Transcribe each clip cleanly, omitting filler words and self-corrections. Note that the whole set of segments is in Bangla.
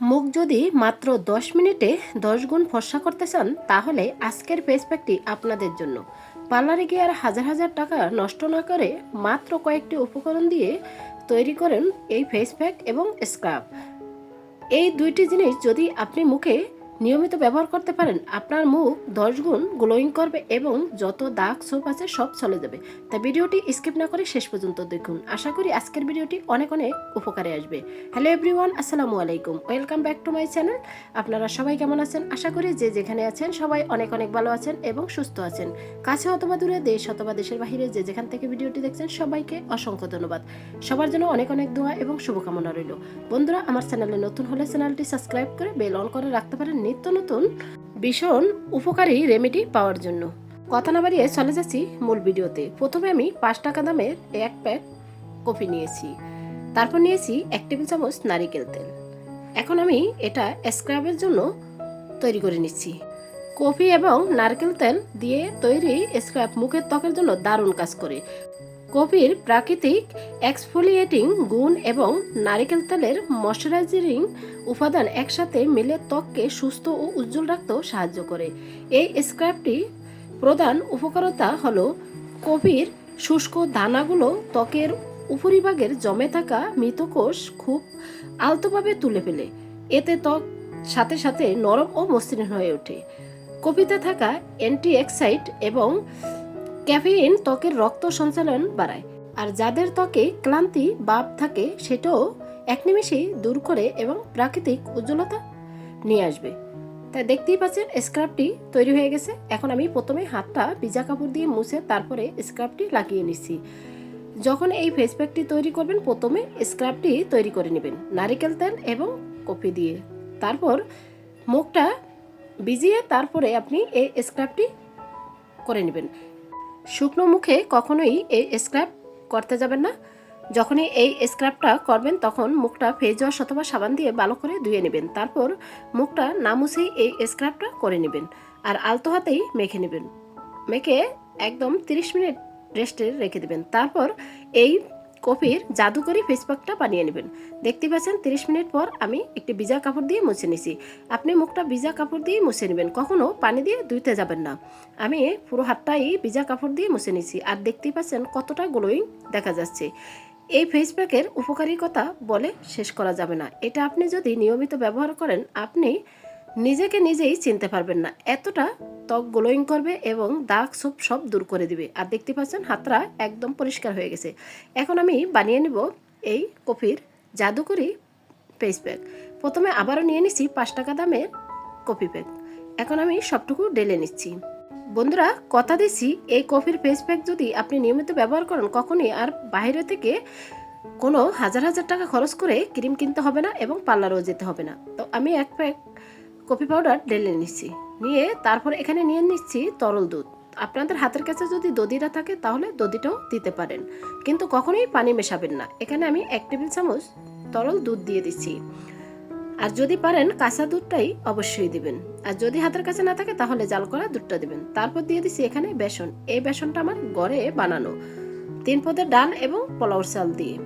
মুখ যদি মাত্র 10 মিনিটে 10 গুণ ফর্সা করতে চান তাহলে আজকের ফেস প্যাকটি আপনাদের জন্য। পার্লারে গিয়ে আর হাজার হাজার টাকা নষ্ট না করে মাত্র কয়েকটি উপকরণ দিয়ে তৈরি করেন এই ফেস প্যাক এবং স্ক্রাব। এই দুইটি জিনিস যদি আপনি মুখে নিয়মিত ব্যবহার করতে পারেন, আপনার মুখ 10 গুণ গ্লোয়িং করবে এবং যত দাগ ছোপ আছে সব চলে যাবে। তাই ভিডিওটি স্কিপ না করে শেষ পর্যন্ত দেখুন। আশা করি আজকের ভিডিওটি অনেক অনেক উপকারে আসবে। হ্যালো এভরিওয়ান, আসসালামু আলাইকুম, welcome back to my channel. আপনারা সবাই কেমন আছেন? আশা করি যে যেখানে আছেন সবাই অনেক অনেক ভালো আছেন এবং সুস্থ আছেন। কাছে অথবা দূরে, দেশ অথবা দেশের বাহিরে যে যেখান থেকে ভিডিওটি দেখছেন সবাইকে অসংখ্য ধন্যবাদ। সবার জন্য অনেক অনেক দোয়া এবং শুভকামনা রইল। বন্ধুরা, আমার চ্যানেলে নতুন হলে চ্যানেলটি সাবস্ক্রাইব করে বেল অন করে রাখতে পারেন নিত্য নতুন ভীষণ উপকারী রেমেডি পাওয়ার জন্য। কথা না বাড়িয়ে চলে যাচ্ছি মূল ভিডিওতে। প্রথমে আমি 5 টাকা দামের এক প্যাক কফি নিয়েছি, তারপর নিয়েছি 1 টেবিল চামচ নারিকেল তেল। এখন আমি এটা স্ক্রাবের জন্য তৈরি করে নিচ্ছি। কফি এবং নারকেল তেল দিয়ে তৈরি স্ক্রাব মুখের ত্বকের জন্য দারুণ কাজ করে। কফির প্রাকৃতিক এক্সফোলিয়েটিং গুণ এবং নারিকেল তেলের ময়শ্চারাইজিং উপাদান একসাথে মিলে ত্বককে সুস্থ ও উজ্জ্বল রাখতেও সাহায্য করে। এই স্ক্রাবটি প্রধান উপকারিতা হলো কফির শুষ্ক দানাগুলো ত্বকের উপরিভাগের জমে থাকা মৃতকোষ খুব আলতোভাবে তুলে ফেলে। এতে ত্বক সাথে সাথে নরম ও মসৃণ হয়ে ওঠে। কফিতে থাকা অ্যান্টিঅক্সিডেন্ট এবং ক্যাফেইন ত্বকের রক্ত সঞ্চালন বাড়ায়, আর যাদের ত্বকে ক্লান্তি ভাব থাকে সেটাও এক নিমেষেই দূর করে এবং প্রাকৃতিক উজ্জ্বলতা নিয়ে আসবে। তাই দেখতেই পাচ্ছেন স্ক্রাবটি তৈরি হয়ে গেছে। এখন আমি প্রথমে হাতটা ভিজা কাপড় দিয়ে মুছে তারপরে স্ক্রাবটি লাগিয়ে নিচ্ছি। যখন এই ফেস প্যাকটি তৈরি করবেন প্রথমে স্ক্রাবটি তৈরি করে নেবেন নারিকেল তেল এবং কফি দিয়ে। তারপর মুখটা ভিজিয়ে তারপরে আপনি এই স্ক্রাবটি করে নেবেন। শুকনো মুখে কখনোই এই স্ক্রাব করতে যাবেন না। যখনই এই স্ক্রাবটা করবেন তখন মুখটা ফেস ওয়াশ অথবা সাবান দিয়ে ভালো করে ধুয়ে নেবেন। তারপর মুখটা না মুছেই এই স্ক্রাবটা করে নেবেন আর আলতো হাতেই মেখে নেবেন। মেখে একদম 30 মিনিট রেস্টে রেখে দেবেন। তারপর এই কফির জাদুকরি ফেস প্যাকটা বানিয়ে নেবেন। দেখতে পাচ্ছেন 30 মিনিট পর আমি একটি ভিজা কাপড় দিয়ে মুছে নিছি। আপনি মুখটা ভিজা কাপড় দিয়ে মুছে নেবেন, কখনো পানি দিয়ে ধুইতে যাবেন না। আমি পুরো হাতটাই ভিজা কাপড় দিয়ে মুছে নিছি আর দেখতেই পাচ্ছেন কতটা গ্লোয়িং দেখা যাচ্ছে। এই ফেস প্যাকের উপকারিতা বলে শেষ করা যাবে না। এটা আপনি যদি নিয়মিত ব্যবহার করেন আপনি নিজেকে নিজেই চিনতে পারবেন না, এতটা ত্বক গ্লোয়িং করবে এবং দাগ ছোপ সব দূর করে দিবে। আর দেখতে পাচ্ছেন হাতটা একদম পরিষ্কার হয়ে গেছে। এখন আমি বানিয়ে নেব এই কফির জাদুকরি ফেস প্যাক। প্রথমে আবারও নিয়ে নিচ্ছি 5 টাকা দামের কফি প্যাক। এখন আমি সবটুকু ঢেলে নিচ্ছি। বন্ধুরা, কথা দিচ্ছি এই কফির ফেস প্যাক যদি আপনি নিয়মিত ব্যবহার করেন কখনই আর বাইরে থেকে কোনো হাজার হাজার টাকা খরচ করে ক্রিম কিনতে হবে না এবং পার্লারেও যেতে হবে না। তো আমি 1 প্যাক কফি পাউডার ঢেলে নিচ্ছি, নিয়ে তারপর এখানে নিয়ে নিচ্ছি তরল দুধ। আপনাদের হাতের কাছে যদি দধিটা থাকে তাহলে দধিটাও দিতে পারেন, কিন্তু কখনোই পানি মেশাবেন না। এখানে আমি 1 টেবিল চামচ তরল দুধ দিয়ে দিচ্ছি। আর যদি পারেন কাঁচা দুধটাই অবশ্যই দিবেন, আর যদি হাতের কাছে না থাকে তাহলে জাল করা দুধটা দিবেন। তারপর দিয়ে দিচ্ছি এখানে বেসন। এই বেসনটা আমার ঘরে বানানো 3 পদের ডাল এবং পোলাওর চাল দিয়ে।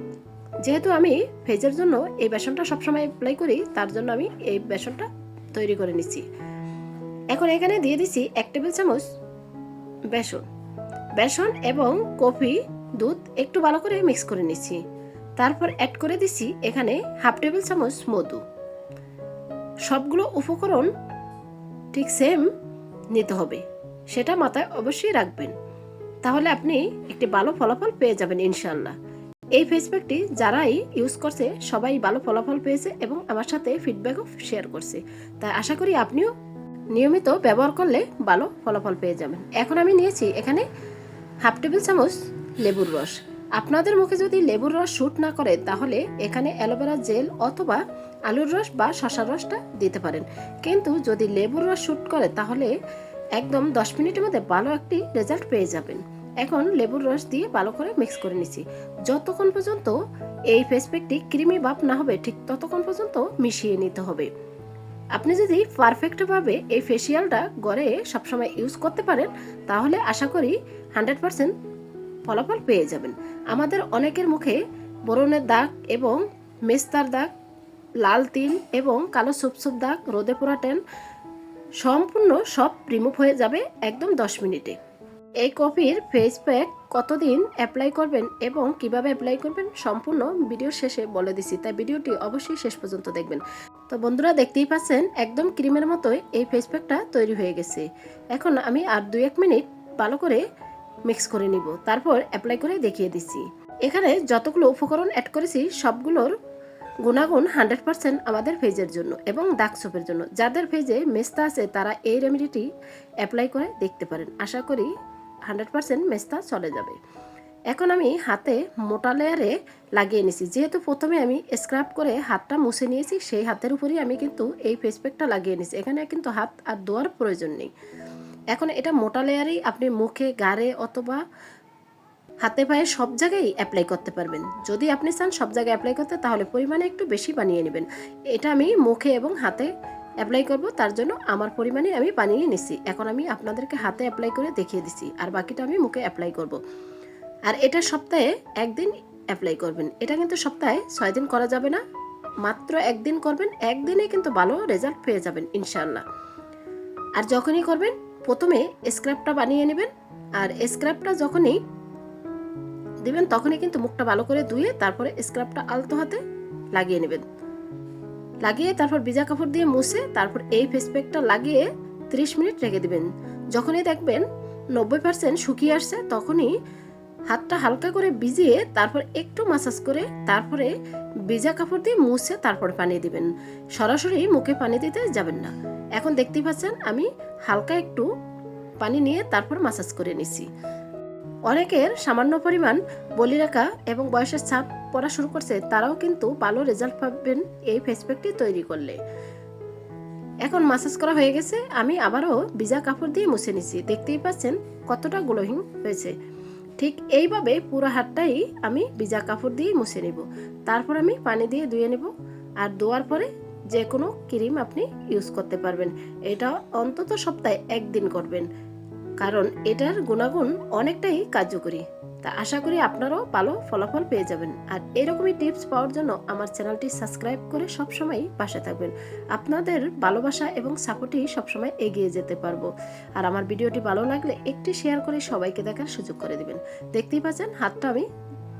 যেহেতু আমি ভেজের জন্য এই বেসনটা সবসময় অ্যাপ্লাই করি তার জন্য আমি এই বেসনটা তৈরি করে নিচ্ছি। এখন এখানে দিয়ে দিচ্ছি 1 টেবিল চামচ বেসন এবং কফি দুধ একটু ভালো করে মিক্স করে নিচ্ছি। তারপর অ্যাড করে দিচ্ছি এখানে 1/2 টেবিল চামচ মধু। সবগুলো উপকরণ ঠিক সেম নিতে হবে, সেটা মাথায় অবশ্যই রাখবেন, তাহলে আপনি একটি ভালো ফলাফল পেয়ে যাবেন ইনশাআল্লাহ। এই ফেস প্যাকটি যারাই ইউজ করছে সবাই ভালো ফলাফল পেয়েছে এবং আমার সাথে ফিডব্যাকও শেয়ার করছে। তাই আশা করি আপনিও নিয়মিত ব্যবহার করলে ভালো ফলাফল পেয়ে যাবেন। এখন আমি নিয়েছি এখানে 1/2 টেবিল চামচ লেবুর রস। আপনাদের মুখে যদি লেবুর রস শ্যুট না করে তাহলে এখানে অ্যালোভেরা জেল অথবা আলুর রস বা শসার রসটা দিতে পারেন, কিন্তু যদি লেবুর রস শ্যুট করে তাহলে একদম 10 মিনিটের মধ্যে ভালো একটি রেজাল্ট পেয়ে যাবেন। এখন লেবুর রস দিয়ে ভালো করে মিক্স করে নিচ্ছি। যতক্ষণ পর্যন্ত এই ফেস প্যাকটি ক্রিমি ভাব না হবে ঠিক ততক্ষণ পর্যন্ত মিশিয়ে নিতে হবে। আপনি যদি পারফেক্টভাবে এই ফেসিয়ালটা ঘরে সবসময় ইউজ করতে পারেন তাহলে আশা করি 100% ফলাফল পেয়ে যাবেন। আমাদের অনেকের মুখে ব্রণের দাগ এবং মেস্তার দাগ লাল তিল এবং কালো সুপ দাগ, রোদে পোড়া ট্যান সম্পূর্ণ সব রিমুভ হয়ে যাবে একদম 10 মিনিটে। এই কফির ফেস প্যাক কতদিন অ্যাপ্লাই করবেন এবং কিভাবে অ্যাপ্লাই করবেন সম্পূর্ণ ভিডিওর শেষে বলে দিছি, তাই ভিডিওটি অবশ্যই শেষ পর্যন্ত দেখবেন। তো বন্ধুরা, দেখতেই পাচ্ছেন একদম ক্রিমের মতোই এই ফেস প্যাকটা তৈরি হয়ে গেছে। এখন আমি আর 2-1 মিনিট ভালো করে মিক্স করে নিব, তারপর অ্যাপ্লাই করে দেখিয়ে দিচ্ছি। এখানে যতগুলো উপকরণ অ্যাড করেছি সবগুলোর গুণাগুণ 100% আমাদের ফেজের জন্য এবং দাগ ছোপের জন্য। যাদের ফেজে মেস্তা আছে তারা এই রেমেডিটি অ্যাপ্লাই করে দেখতে পারেন, আশা করি 100% মেস্তা চলে যাবে। এখন আমি হাতে মোটা লেয়ারে লাগিয়ে নিয়েছি, যেহেতু প্রথমে আমি স্ক্রাব করে হাতটা মুছে নিয়েছি, সেই হাতের উপরেই আমি কিন্তু এই ফেস প্যাকটা লাগিয়ে নিয়েছি। এখানে কিন্তু হাত আর ধোয়ার প্রয়োজন নেই। এখন এটা মোটা লেয়ারেই আপনি মুখে, গাড়ে অথবা হাতে পায়ে সব জায়গায় অ্যাপ্লাই করতে পারবেন। যদি আপনি চান সব জায়গায় অ্যাপ্লাই করতে, তাহলে পরিমাণে একটু বেশি বানিয়ে নেবেন। এটা আমি মুখে এবং হাতে অ্যাপ্লাই করব, তার জন্য আমার পরিমাণে আমি বানিয়ে নিছি। এখন আমি আপনাদেরকে হাতে অ্যাপ্লাই করে দেখিয়ে দিছি, আর বাকিটা আমি মুখে অ্যাপ্লাই করব। আর এটা সপ্তাহে একদিন অ্যাপ্লাই করবেন। এটা কিন্তু সপ্তাহে 6 দিন করা যাবে না, মাত্র একদিন করবেন। একদিনে কিন্তু ভালো রেজাল্ট পেয়ে যাবেন ইনশাআল্লাহ। আর যখনই করবেন প্রথমে স্ক্রাবটা বানিয়ে নেবেন, আর স্ক্রাবটা যখনই দিবেন তখনই কিন্তু মুখটা ভালো করে ধুয়ে তারপরে স্ক্রাবটা আলতো হাতে লাগিয়ে নেবেন। লাগিয়ে তারপর ভিজা কাপড় দিয়ে মুছে তারপর এই ফেস প্যাকটা লাগিয়ে 30 মিনিট রেখে দিবেন। যখনই দেখবেন 90% শুকিয়ে আসছে, তখনই হাতটা হালকা করে ভিজিয়ে তারপর একটু মাসাজ করে তারপরে ভিজা কাপড় দিয়ে মুছে তারপরে পানি দিবেন। সরাসরি মুখে পানি দিতে যাবেন না। এখন দেখতেই পাচ্ছেন আমি হালকা একটু পানি নিয়ে তারপর মাসাজ করে নিছি। অনেকের সামান্য পরিমাণ বলিরেখা এবং বয়সের ছাপ পড়া শুরু করছে, তারাও কিন্তু ভালো রেজাল্ট পাবেন এই ফেস প্যাকটি তৈরি করলে। এখন মাসাজ করা হয়ে গেছে, আমি আবারও ভিজা কাপড় দিয়ে মুছে নিছি। দেখতেই পাচ্ছেন কতটা গ্লোয়িং হয়েছে। ঠিক এইভাবে পুরো হাতটাই আমি ভিজা কাপড় দিয়ে মুছে নেব, তারপর আমি পানি দিয়ে ধুয়ে নেব। আর ধোয়ার পরে যে কোনো ক্রিম আপনি ইউজ করতে পারবেন। এটা অন্তত সপ্তাহে একদিন করবেন, কারণ এটার গুণাগুণ অনেকটাই কার্যকরী। তা আশা করি আপনারাও ভালো ফলাফল পেয়ে যাবেন। আর এরকমই টিপস পাওয়ার জন্য আমার চ্যানেলটি সাবস্ক্রাইব করে সবসময় পাশে থাকবেন। আপনাদের ভালোবাসা এবং সাপোর্টই সবসময় এগিয়ে যেতে পারবো। আর আমার ভিডিওটি ভালো লাগলে একটি শেয়ার করে সবাইকে দেখার সুযোগ করে দিবেন। দেখতেই পাচ্ছেন হাতটা আমি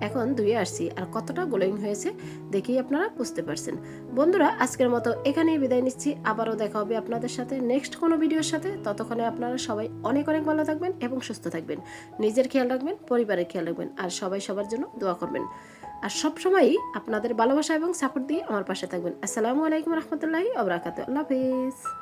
এখন ধুয়ে আসছি, আর কতটা গ্লোয়িং হয়েছে দেখেই আপনারা বুঝতে পারছেন। বন্ধুরা, আজকের মতো এখানেই বিদায় নিচ্ছি। আবারও দেখা হবে আপনাদের সাথে নেক্সট কোনো ভিডিওর সাথে। ততক্ষণে আপনারা সবাই অনেক অনেক ভালো থাকবেন এবং সুস্থ থাকবেন। নিজের খেয়াল রাখবেন, পরিবারের খেয়াল রাখবেন, আর সবাই সবার জন্য দোয়া করবেন। আর সবসময়ই আপনাদের ভালোবাসা এবং সাপোর্ট দিয়ে আমার পাশে থাকবেন। আসসালামু আলাইকুম রহমতুল্লাহি ওয়া বারাকাতুহু। আল্লাহ হাফেজ।